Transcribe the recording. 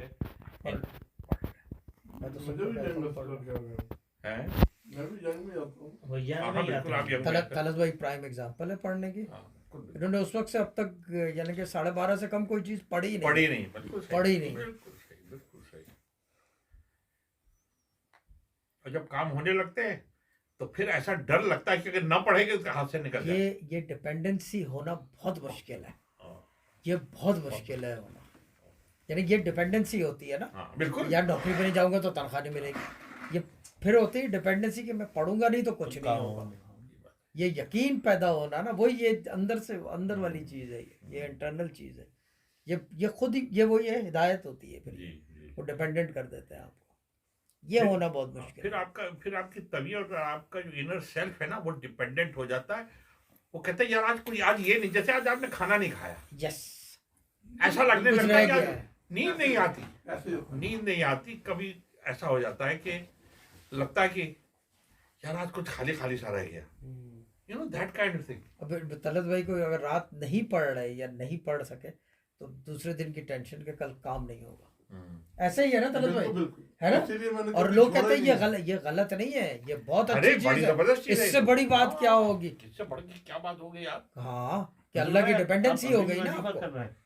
सकते मैं तो मुझे भी सबको जंग पढ़ में क्या गया, हैं। मैं भी जंग में जाता हूँ। वो यंग हाँ, में ही बिल्कुल, आते आप हैं। यंग में आते हैं। तलत भाई प्राइम एग्जाम्पल है पढ़ने की। हाँ, बिल्कुल, इन्होंने उस वक्त से अब तक यानी कि 12.5 से कम कोई चीज पढ़ी ही नहीं। पढ़ी नहीं, बिल्कुल सही, पढ़ी नहीं। बिल्कुल सही, बिल्कुल सही। और जब काम होने लगते हैं तो फिर ऐसा डर लगता है कि अगर ना पढ़ेंगे उसके हाथ से निकल जाए। ये डिपेंडेंसी होना बहुत मुश्किल है, हाँ, ये बहुत मुश्किल है होना। यानी ये डिपेंडेंसी होती है ना, हाँ, बिल्कुल। यार नौकरी पे नहीं जाऊंगा तो तनख्वाह नहीं मिलेगी। ये फिर होती है डिपेंडेंसी कि मैं पढ़ूंगा नहीं तो कुछ नहीं होगा। ये यकीन पैदा होना ना, वही ये अंदर से अंदर वाली चीज है, ये इंटरनल चीज है। ये खुद ही ये वही है, हिदायत होती है। फिर जी, जी। वो डिपेंडेंट कर देते हैं आपको। ये फिर- होना बहुत मुश्किल फिर फिर आपकी तबीयत और आपका जो इनर सेल्फ है ना वो डिपेंडेंट हो जाता है। वो कहते हैं यार आज ये नहीं, जैसे आज आपने खाना नहीं खाया, है। यस, ऐसा लगने कुछ लगता रह है गया यार है। नींद नहीं आती, ऐसे ही होता है। नींद नहीं आती। कभी ऐसा हो जाता है कि लगता है कि यार आज कुछ खाली खाली सा रह गया, you know that kind of thing. अब तलत भाई को अगर रात नहीं पढ़ रहे या नहीं पढ़ सके तो दूसरे दिन की टेंशन के कल काम नहीं होगा। ऐसे ही है ना तलत भाई, बिल्कुल, बिल्कुल। है ना? इसीलिए मैंने और कभी लोग छोड़ा कहते ही हैं नहीं। ये गलत नहीं है, ये बहुत अरे अच्छी बड़ी चीज है। जबरदस्त चीज है इससे ये। बड़ी बात हाँ, क्या होगी? इससे बड़ी क्या बात होगी यार। हाँ, कि अल्लाह की डिपेंडेंसी हो गई ना वजीफा आपको। कर रहा है